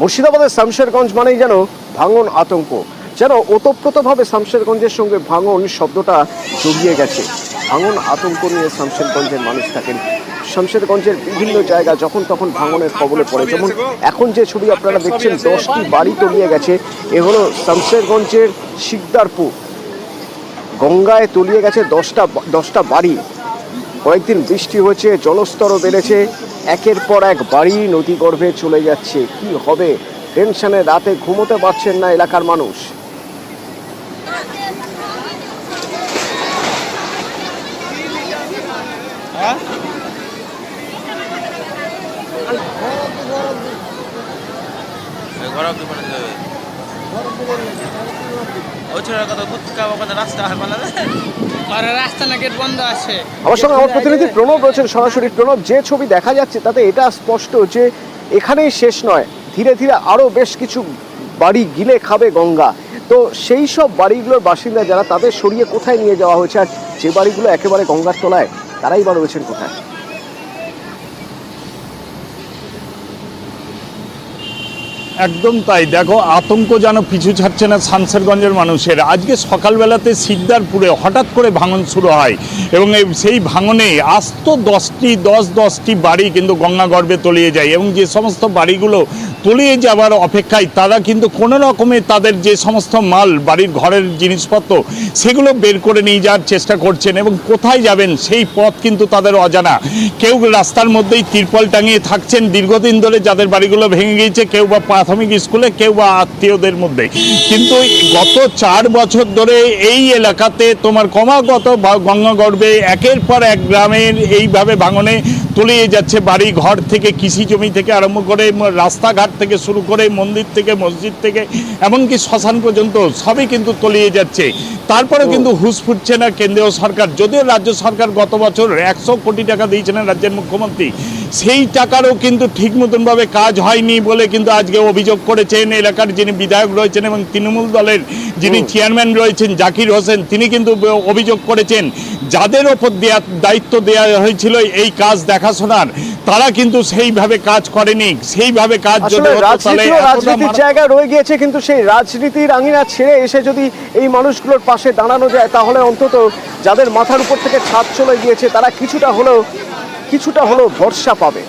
মুর্শিদাবাদের শামশেরগঞ্জ মানেই যেন ভাঙন আতঙ্ক, যেন ওতপ্রোতভাবে শামশেরগঞ্জের সঙ্গে ভাঙন শব্দটা জড়িয়ে গেছে। ভাঙন আতঙ্ক নিয়ে শামশেরগঞ্জের মানুষ থাকেন। শামশেরগঞ্জের বিভিন্ন জায়গা যখন তখন ভাঙনের কবলে পড়ে। যেমন এখন যে ছবি আপনারা দেখছেন, 10টি বাড়ি তলিয়ে গেছে। এ হলো শামশেরগঞ্জের শিকদারপুর, গঙ্গায় তলিয়ে গেছে 10টা বাড়ি। কয়েকদিন বৃষ্টি হয়েছে, জলস্তরও বেড়েছে, একের পর এক বাড়ি নদীগর্ভে চলে যাচ্ছে। কি হবে? টেনশনে রাতে ঘুমোতে পারছেন না এলাকার মানুষ। আমার সঙ্গে আমার প্রতিনিধি প্রণব রয়েছেন সরাসরি। প্রণব, যে ছবি দেখা যাচ্ছে তাতে এটা স্পষ্ট যে এখানেই শেষ নয়, ধীরে ধীরে আরো বেশ কিছু বাড়ি গিলে খাবে গঙ্গা। তো সেই সব বাড়িগুলোর বাসিন্দা যারা, তাদের সরিয়ে কোথায় নিয়ে যাওয়া হয়েছে? আর যে বাড়িগুলো একেবারে গঙ্গার তলায়, তারাই বা রয়েছেন কোথায়? একদম তাই। দেখো, আতঙ্ক যেন পিছু ছাড়ছে না শামশেরগঞ্জের মানুষের। আজকে সকালবেলাতে শিকদারপুরে হঠাৎ করে ভাঙন শুরু হয় এবং সেই ভাঙনে আস্ত 10টি বাড়ি কিন্তু গঙ্গা গর্ভে তলিয়ে যায়। এবং যে সমস্ত বাড়িগুলো তলিয়ে যাওয়ার অপেক্ষায়, তারা কিন্তু কোনো রকমে তাদের যে সমস্ত মাল, বাড়ির ঘরের জিনিসপত্র, সেগুলো বের করে নিয়ে যাওয়ার চেষ্টা করছেন এবং কোথায় যাবেন সেই পথ কিন্তু তাদের অজানা। কেউ রাস্তার মধ্যেই তিরপল টাঙিয়ে থাকছেন দীর্ঘদিন ধরে, যাদের বাড়িগুলো ভেঙে গিয়েছে, কেউ বা প্রাথমিক স্কুলে, কেউ বা আত্মীয়দের মধ্যে। কিন্তু গত 4 বছর ধরে এই এলাকাতে তোমার ক্রমাগত গঙ্গা গর্ভে একের পর এক গ্রামের এইভাবে ভাঙনে তলিয়ে যাচ্ছে বাড়ি ঘর থেকে, কৃষি জমি থেকে আরম্ভ করে, রাস্তাঘাট থেকে শুরু করে, মন্দির থেকে, মসজিদ থেকে, এমনকি শ্মশান পর্যন্ত সবই কিন্তু তলিয়ে যাচ্ছে। তারপরে কিন্তু হুঁশ ফুটছে না কেন্দ্রীয় সরকার। যদিও রাজ্য সরকার গত বছর 100 কোটি টাকা দিয়েছিলেন রাজ্যের মুখ্যমন্ত্রী, সেই টাকারও কিন্তু ঠিক মতনভাবে কাজ হয়নি বলে কিন্তু আজকে অভিযোগ করেছেন এলাকার যিনি বিধায়ক রয়েছেন এবং তৃণমূল দলের যিনি চেয়ারম্যান রয়েছেন জাকির হোসেন। তিনি কিন্তু অভিযোগ করেছেন যাদের ওপর দায়িত্ব দেওয়া হয়েছিল এই কাজ দেখাশোনার, তারা কিন্তু সেইভাবে কাজ করেনি। সেইভাবে কাজ যদি রাজনীতির জায়গা রয়ে গিয়েছে, কিন্তু সেই রাজনীতির আঙিনা ছেড়ে এসে যদি এই মানুষগুলোর পাশে দাঁড়ানো যায়, তাহলে অন্তত যাদের মাথার উপর থেকে ছাদ চলে গিয়েছে তারা কিছুটা হলেও ভরসা পাবে।